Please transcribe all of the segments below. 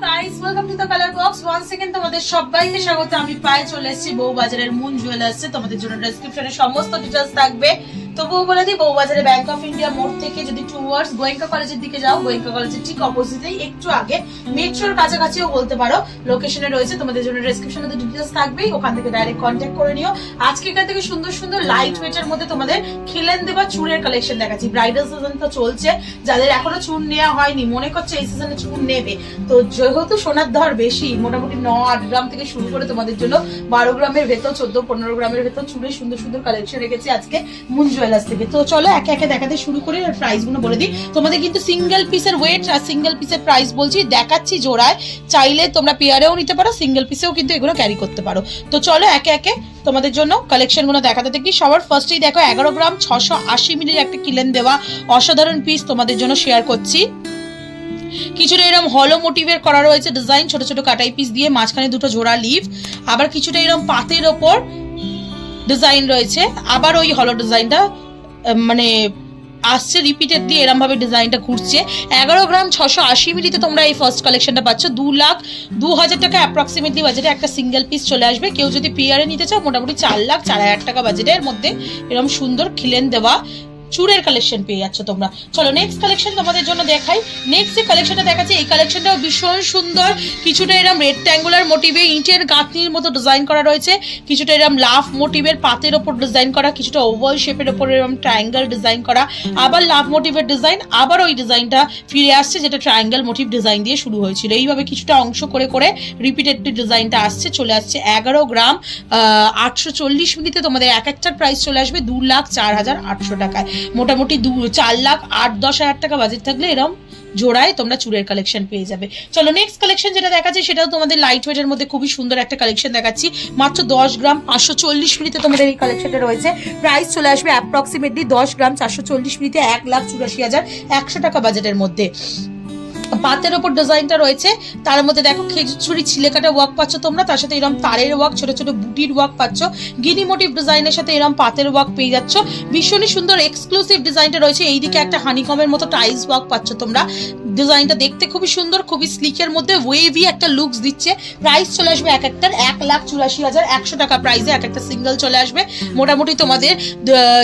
Guys, welcome to the colour box. Once again তোমাদের সবাইকে স্বাগত। আমি পায়ে চলে এসেছি বউবাজারের মুন জুয়েলার্সে। তোমাদের জন্য ডেসক্রিপশনে সমস্ত ডিটেইলস থাকবে। তবুও বলে দিই, বউবাজারে ব্যাংক অফ ইন্ডিয়া মোড় থেকে যদি টুয়ার্ডস গোয়েঙ্কা কলেজের দিকে যাও, গোয়েঙ্কা কলেজের ঠিক অপোজিটেই একটু আগে মেট্রোর কাছাকাছিও বলতে পারো লোকেশনে রয়েছে। তোমাদের জন্য ডেসক্রিপশনে ডিটেইলস থাকবেই, ওখান থেকে ডাইরেক্ট কন্ট্যাক্ট করে নিও। আজকে এখান থেকে সুন্দর সুন্দর লাইট ওয়েটের মধ্যে তোমাদের খিলেন দেওয়া চুড়ের কালেকশন দেখাচ্ছি। ব্রাইডাল সিজন তো চলছে, যাদের এখনো চুড় নেওয়া হয়নি, মনে করছে এই সিজনে চুড় নেবে, তো যেহেতু সোনার দর বেশি, মোটামুটি 9-8 গ্রাম থেকে শুরু করে তোমাদের জন্য 12 গ্রামের ভেতর, 14-15 গ্রামের ভেতর চুড়ে সুন্দর সুন্দর কালেকশন রেখেছি আজকে মুন জুয়েলার্স থেকে। তো চলো একে একে দেখাতে শুরু করি আর প্রাইস গুলো বলে দিই। তোমাদের কিন্তু সিঙ্গেল পিসের ওয়েট আর সিঙ্গেল পিসের প্রাইস বলছি, দেখাচ্ছি জোড়ায়। চাইলে তোমরা পেয়ারেও নিতে পারো, সিঙ্গেল পিসেও কিন্তু এগুলো ক্যারি করতে পারো। তো চলো একে একে তোমাদের জন্য কালেকশন গুলো দেখাতে থাকি। সবার ফার্স্টেই দেখো 11 গ্রাম 680 মিলির একটা কিলেন দেওয়া অসাধারণ পিস তোমাদের জন্য শেয়ার করছি। কিছুটা এরকম হলো মোটিভের করা রয়েছে ডিজাইন, ছোট ছোট কাটাই পিস দিয়ে, মাঝখানে দুটো জোড়া লিভ, আবার কিছুটা এরকম পাতের ওপর ডিজাইন রয়েছে, আবার ওই হলো ডিজাইনটা মানে আসছে রিপিটেডলি, এরকম ভাবে ডিজাইনটা ঘুরছে। 11 গ্রাম 680 মিলিতে তোমরা এই ফার্স্ট কালেকশনটা পাচ্ছ। 2,02,000 টাকা অ্যাপ্রক্সিমেটলি বাজেটে একটা সিঙ্গেল পিস চলে আসবে। কেউ যদি পেয়ারে নিতে চাও, মোটামুটি 4,04,000 টাকা বাজেটের মধ্যে এরকম সুন্দর খিলেন দেওয়া চুরের কালেকশন পেয়ে যাচ্ছ তোমরা। চলো নেক্সট কালেকশন তোমাদের জন্য দেখাই। নেক্সট যে কালেকশনটা দেখাচ্ছি, এই কালেকশনটাও ভীষণ সুন্দর। কিছুটা এরকম রেক্ট্যাঙ্গুলার মোটিভে ইটের গাঁথনির মতো ডিজাইন করা রয়েছে, কিছুটা এরকম লাভ মোটিভের পাতের ওপর ডিজাইন করা, কিছুটা ওভাল শেপের ওপর এরকম ট্রায়াঙ্গেল ডিজাইন করা, আবার লাভ মোটিভের ডিজাইন, আবার ওই ডিজাইনটা ফিরে আসছে যেটা ট্রায়াঙ্গেল মোটিভ ডিজাইন দিয়ে শুরু হয়েছিল। এইভাবে কিছুটা অংশ করে করে রিপিটেডলি ডিজাইনটা আসছে, চলে আসছে 11 গ্রাম 840 মিলিতে। তোমাদের এক একটার প্রাইস চলে আসবে 2,04,800 টাকায়। মোটামুটি 4,08,10,000 টাকা বাজেট থাকলে এরকম জোড়ায় তোমরা চুড়ের কালেকশন পেয়ে যাবে। চলো নেক্সট কালেকশন যেটা দেখাচ্ছি, সেটাও তোমাদের লাইট ওয়েটের মধ্যে খুবই সুন্দর একটা কালেকশন দেখাচ্ছি। মাত্র 10 গ্রাম 540 মিলিতে তোমাদের এই কালেকশনটা রয়েছে। প্রাইস চলে আসবে অ্যাপ্রক্সিমেটলি 10 গ্রাম 440 মিলিতে 1,84,100 টাকা বাজেটের মধ্যে। পাতের ওপর ডিজাইনটা রয়েছে, তার মধ্যে দেখো খেজুরি ছিলেকাটা ওয়ার্ক পাচ্ছ তোমরা, তার সাথে এরকম তারের ওয়ার্ক, ছোট ছোট বুটির ওয়ার্ক পাচ্ছ, গিনি মোটিভ ডিজাইনের সাথে এরকম পাতের ওয়ার্ক পেয়ে যাচ্ছ। ভীষণই সুন্দর এক্সক্লুসিভ ডিজাইনটা রয়েছে। এইদিকে একটা হানিকমের মতো টাইলস ওয়ার্ক পাচ্ছ তোমরা। ডিজাইনটা দেখতে খুবই সুন্দর, খুবই স্লিকের মধ্যে ওয়েভি একটা লুকস দিচ্ছে। প্রাইস চলে আসবে এক একটার 1,84,100 টাকা প্রাইসে এক একটা সিঙ্গেল চলে আসবে। মোটামুটি তোমাদের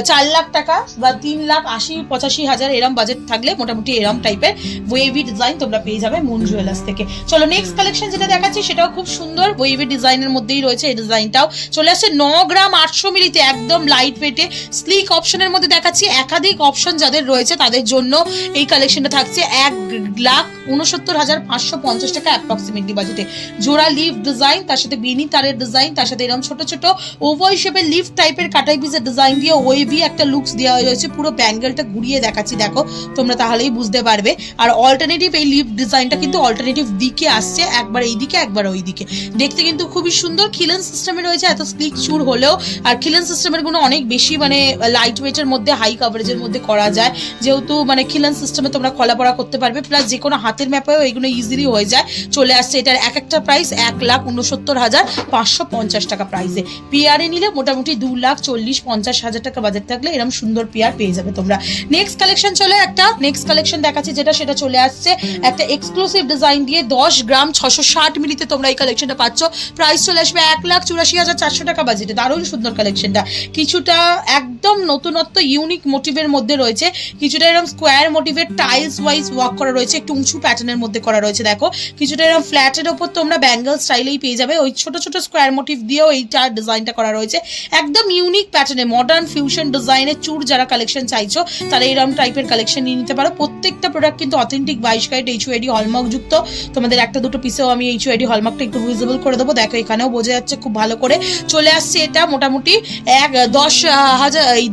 4 লাখ টাকা বা 3,80,85,000 এরম বাজেট থাকলে মোটামুটি এরম টাইপের ওয়েভি ডিজাইন তোমরা পেয়ে যাবে মুন জুয়েলার্স থেকে। চলো নেক্সট কালেকশন যেটা দেখাচ্ছি, সেটাও খুব সুন্দর ওয়েভি ডিজাইনের মধ্যেই রয়েছে। এই ডিজাইনটাও চলে আসছে 9 গ্রাম 800 মিলিতে, একদম লাইট ওয়েটে স্লিক অপশনের মধ্যে দেখাচ্ছি। একাধিক অপশন যাদের রয়েছে তাদের জন্য এই কালেকশনটা থাকছে 1,69,550 টাকা অ্যাপ্রক্সিমেটলি বাজেটে। জোড়া লিভ ডিজাইন, তার সাথে বেনি তারের ডিজাইন, তার সাথে এরকম ছোট ছোট ওভাল শেপের লিভ টাইপের কাটাই পিসের ডিজাইন দিয়ে ওয়েভি একটা লুকস দেওয়া হয়েছে। পুরো ব্যাঙ্গেলটা ঘুরিয়ে দেখাচ্ছি, দেখো তোমরা তাহলেই বুঝতে পারবে। আর অল্টারনেটিভ এই লিভ ডিজাইনটা কিন্তু অল্টারনেটিভ দিকে আসছে, একবার এই দিকে একবার ওই দিকে। দেখতে কিন্তু খুবই সুন্দর। খিলেন সিস্টেমে রয়েছে, এত স্লিক চুর হলেও। আর খিলেন সিস্টেমের গুলো অনেক বেশি মানে লাইট ওয়েটের মধ্যে, হাই কাভারেজের মধ্যে করা যায়, যেহেতু মানে খিলেন সিস্টেমে তোমরা খোলাপড়া করতে পারবে, প্লাস যে কোনো হাতের ম্যাপেও এগুলো ইজিলি হয়ে যায়। চলে আসছে এটার এক একটা প্রাইস 1,69,550 টাকা প্রাইসে। পেয়ারে নিলে মোটামুটি 2,40,50,000 টাকা বাজেট থাকলে এরকম সুন্দর পেয়ার পেয়ে যাবে তোমরা। নেক্সট কালেকশন চলে একটা নেক্সট কালেকশন দেখাচ্ছি, সেটা চলে আসছে একটা এক্সক্লুসিভ ডিজাইন দিয়ে 10 গ্রাম 660 মিলিতে তোমরা এই কালেকশনটা পাচ্ছ। প্রাইস চলে আসবে 1,84,400 টাকা বাজেটে। দারুণ সুন্দর কালেকশনটা, কিছুটা একদম নতুনত্ব ইউনিক মোটিভের মধ্যে রয়েছে, কিছুটা এরকম স্কোয়ার মোটিভের টাইলস ওয়াইজ ওয়ার্ক করা রয়েছে, একটু উঁচু প্যাটার্নের মধ্যে করা রয়েছে। দেখো কিছুটা এরকম ফ্ল্যাটের ওপর তোমরা ব্যাঙ্গল স্টাইলেই পেয়ে যাবে, ওই ছোট ছোট স্কোয়ার মোটিভ দিয়েও এইটা ডিজাইনটা করা রয়েছে। একদম ইউনিক প্যাটার্নে মডার্ন ফিউশন ডিজাইনের চুর যারা কালেকশন চাইছো, তারা এরকম টাইপের কালেকশন নিয়ে নিতে পারো। প্রত্যেকটা প্রোডাক্ট কিন্তু অথেন্টিক 22 ক্যারেট HUID হলমার্ক যুক্ত। তোমাদের একটা দুটো পিসেও আমি HUID হলমার্কটা একটু ভিজিবল করে দেবো, দেখো এখানেও বোঝা যাচ্ছে খুব ভালো করে। চলে আসছে এটা মোটামুটি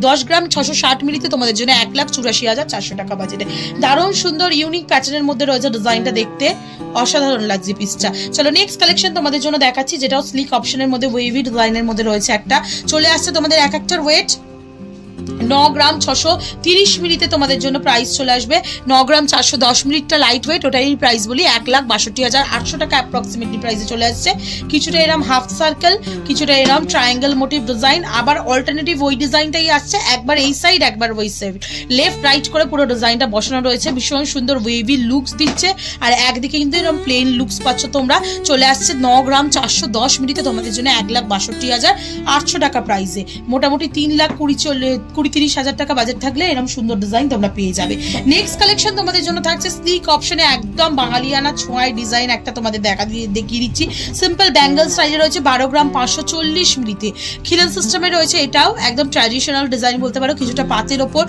10 গ্রাম 660 মিলিতে তোমাদের জন্য 1,84,400 টাকা বাজেটে। দারুণ সুন্দর ইউনিক প্যাটার্নের মধ্যে রয়েছে ডিজাইনটা, দেখতে অসাধারণ লাগছে পিসটা। চলো নেক্সট কালেকশন তোমাদের জন্য দেখাচ্ছি, যেটাও স্লিক অপশনের মধ্যে ওয়েভি ডিজাইনের মধ্যে রয়েছে একটা। চলে আসছে তোমাদের এক একটার ওয়েট 9 গ্রাম 630 মিলিতে তোমাদের জন্য প্রাইস চলে আসবে। 9 গ্রাম 410 মিলিটা লাইট ওয়েট, ওটাই প্রাইস বলি 1,62,800 টাকা অ্যাপ্রক্সিমেটলি প্রাইসে চলে আসছে। কিছুটা এরম হাফ সার্কেল, কিছুটা এরম ট্রায়াঙ্গেল মোটিভ ডিজাইন, আবার অল্টারনেটিভ ওই ডিজাইনটাই আসছে, একবার এই সাইড একবার ওই সাইড, লেফট রাইট করে পুরো ডিজাইনটা বসানো রয়েছে। ভীষণ সুন্দর ওয়েভি লুকস দিচ্ছে, আর একদিকে কিন্তু এরকম প্লেন লুকস পাচ্ছ তোমরা। চলে আসছে 9 গ্রাম 410 মিলিতে তোমাদের জন্য 1,62,800 টাকা প্রাইসে। মোটামুটি 3,20,30,000 টাকা বাজেট থাকলে এরকম সুন্দর ডিজাইন তোমরা পেয়ে যাবে। নেক্সট কালেকশন তোমাদের জন্য থাকছে স্লিক অপশনে একদম বাঙালিয়ানা ছোঁয়ায় ডিজাইন একটা তোমাদের দেখিয়ে দিচ্ছি। সিম্পল ব্যাঙ্গল স্টাইলে রয়েছে 12 গ্রাম 540 মিলিতে। খিলান সিস্টেমে রয়েছে, এটাও একদম ট্র্যাডিশনাল ডিজাইন বলতে পারো। কিছুটা পাতের ওপর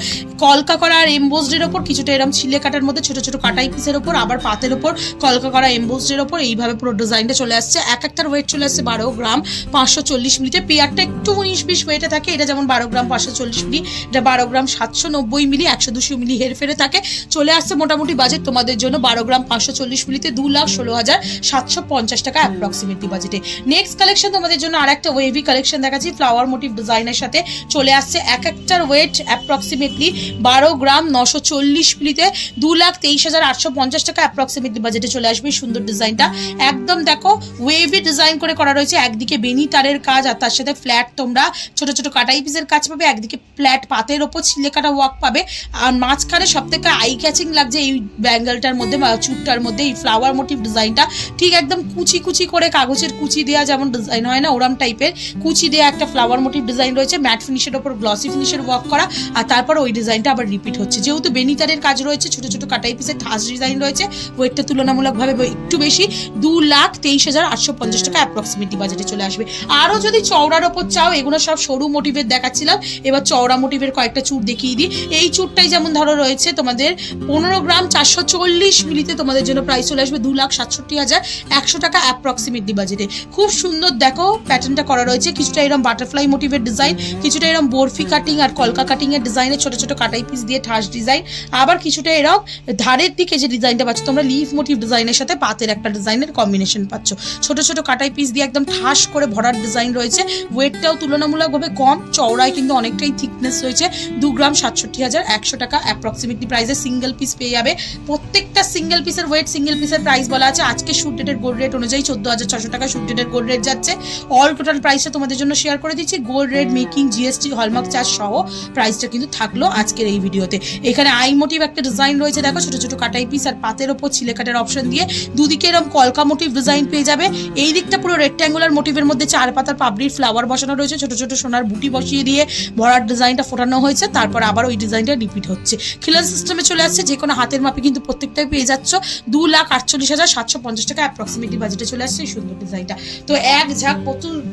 কলকা করা আর এমবোসডের ওপর, কিছুটা এরকম ছিলে কাটার মধ্যে ছোট ছোট কাটাই পিসের ওপর, আবার পাতের ওপর কলকা করা এমবোসডের ওপর, এইভাবে পুরো ডিজাইনটা চলে আসছে। এক একটার ওয়েট চলে আসছে 12 গ্রাম 540 মিলিতে। পেয়ারটা একটু 19-20 ওয়েটে থাকে। এটা যেমন 12 গ্রাম 540 মিলি, এটা 12 গ্রাম 790 মিলি, 100-200 মিলি হেরফেরে থাকে। চলে আসছে মোটামুটি বাজেট তোমাদের জন্য 12 গ্রাম 540 মিলিতে 2,16,750 টাকা অ্যাপ্রক্সিমেটলি বাজেটে। নেক্সট কালেকশন তোমাদের জন্য আর একটা ওয়েভি কালেকশন দেখাচ্ছি ফ্লাওয়ার মোটিভ ডিজাইনের সাথে। চলে আসছে এক একটার ওয়েট অ্যাপ্রক্সিমেটলি 12 গ্রাম 940 মিলিতে 2,23,850 টাকা অ্যাপ্রক্সিমেটলি বাজেটে চলে আসবে। সুন্দর ডিজাইনটা একদম দেখো ওয়েভি ডিজাইন করে করা রয়েছে। একদিকে বেনি তারের কাজ আর তার সাথে ফ্ল্যাট তোমরা ছোট ছোট কাটাই পিসের কাজ পাবে, একদিকে ফ্ল্যাট পাতের ওপর ছিলে কাটা ওয়ার্ক পাবে, আর মাঝখানে সব থেকে আই ক্যাচিং লাগছে এই ব্যাঙ্গলটার মধ্যে বা চুটটার মধ্যে এই ফ্লাওয়ার মোটিভ ডিজাইনটা। ঠিক একদম কুচি কুচি করে কাগজের কুচি দেওয়া যেমন ডিজাইন হয় না, ওরম টাইপের কুচি দেওয়া একটা ফ্লাওয়ার মোটিভ ডিজাইন রয়েছে। ম্যাট ফিনিশের ওপর গ্লসি ফিনিশের ওয়ার্ক করা, আর তারপর ওই ডিজাইনটা আবার রিপিট হচ্ছে। যেহেতু বেনিতারের কাজ রয়েছে, ছোট ছোট কাটাই পিসের ঠাস ডিজাইন রয়েছে, ওয়েটটা তুলনামূলকভাবে একটু বেশি। 2,23,850 টাকা অ্যাপ্রক্সিমেটলি বাজেটে চলে আসবে। আরও যদি চওড়ার ওপর চাও, এগুলো সব সরু মোটিভের দেখাচ্ছিলাম, এবার চওড়া মোটিভের কয়েকটা চুট দেখিয়ে দিই। এই চুটটাই যেমন ধরো রয়েছে তোমাদের 15 গ্রাম 440 মিলিতে তোমাদের জন্য প্রাইস চলে আসবে 2,67,100 টাকা অ্যাপ্রক্সিমেটলি বাজেটে। খুব সুন্দর দেখো প্যাটার্নটা করা রয়েছে। কিছুটা এরকম বাটারফ্লাই মোটিভের ডিজাইন, কিছুটা এরকম বরফি কাটিং আর কলকা কাটিং এর ডিজাইনের ছোট ছোট কাটাই পিস দিয়ে ঠাস ডিজাইন, আবার কিছুটা এরকম ধারের দিকে যে ডিজাইনটা পাচ্ছ তোমরা লিফ মোটিভ ডিজাইনের সাথে পাতের একটা ডিজাইনের কম্বিনেশন পাচ্ছ। ছোট ছোট কাটাই পিস দিয়ে একদম ঠাস করে ভরার ডিজাইন রয়েছে। ওয়েটটাও তুলনামূলকভাবে কম, চওড়ায় কিন্তু অনেকটাই থিকনেস রয়েছে। 2 গ্রাম 67,100 টাকা অ্যাপ্রক্সিমেটলি প্রাইসে সিঙ্গেল পিস পেয়ে যাবে। প্রত্যেকটা সিঙ্গেল পিসের ওয়েট, সিঙ্গেল পিসের প্রাইস বলা আছে। আজকে শুট ডেটের গোল্ড রেট অনুযায়ী 14,600 টাকা শুট ডেটের গোল্ড রেট যাচ্ছে। অল টোটাল প্রাইসটা তোমাদের জন্য শেয়ার করে দিচ্ছি। Gold rate, making, GST, hallmark charge সহ প্রাইসটা কিন্তু থাকলো আজকের এই ভিডিওতে। এখানে আই মোটিভ একটা ডিজাইন রয়েছে দেখো, ছোট ছোট কাটাই পিস আর পাতের ওপর ছিলে কাটার অপশন দিয়ে দুদিকে এরকম কলকা মোটিভ ডিজাইন পেয়ে যাবে। এই দিকটা পুরো রেক্ট্যাঙ্গুলার মোটিভের মধ্যে 4 পাতার পাবলির ফ্লাওয়ার বসানো রয়েছে, ছোট ছোট সোনার বুটি বসিয়ে দিয়ে ভরার ডিজাইনটা ফোটানো হয়েছে। তারপর আবার ওই ডিজাইনটা রিপিট হচ্ছে। খিলান সিস্টেমে চলে আসছে, যে কোনো হাতের মাপে কিন্তু প্রত্যেকটাই পেয়ে যাচ্ছ। 2,48,750 টাকা অ্যাপ্রক্সিমেটলি বাজেটে চলে আসছে এই সুন্দর ডিজাইনটা। তো এক ঝাঁক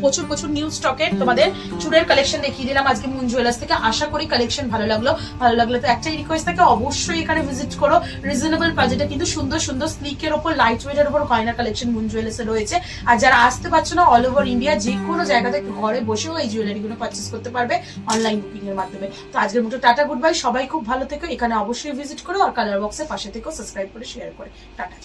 প্রচুর প্রচুর নিউ স্টকের তোমাদের চুড়ের কালেকশন দেখিয়ে দিলাম আজকে মুন জুয়েলার্স থেকে। আশা করি কালেকশন ভালো লাগলো তো একটাই রিকোয়েস্ট থাকে, অবশ্যই এখানে ভিজিট করো। রিজনেবল বাজেটে কিন্তু সুন্দর সুন্দর স্লিকের ওপর, লাইট ওয়েটের ওপর গয়না কালেকশন মুন জুয়েলার্সে রয়েছে। আর যারা আসতে পারছো না, অল ওভার ইন্ডিয়া যে কোনো জায়গা থেকে ঘরে বসেও এই জুয়েলারিগুলো পারচেস করতে পারবে অনলাইন বুকিং এর মাধ্যমে। তো আজকের মতো টাটা, গুড বাই, সবাই খুব ভালো থেকো। এখানে অবশ্যই ভিজিট করো আর কালার বক্সের পাশে থেকো, সাবস্ক্রাইব করে শেয়ার করে। টাটা।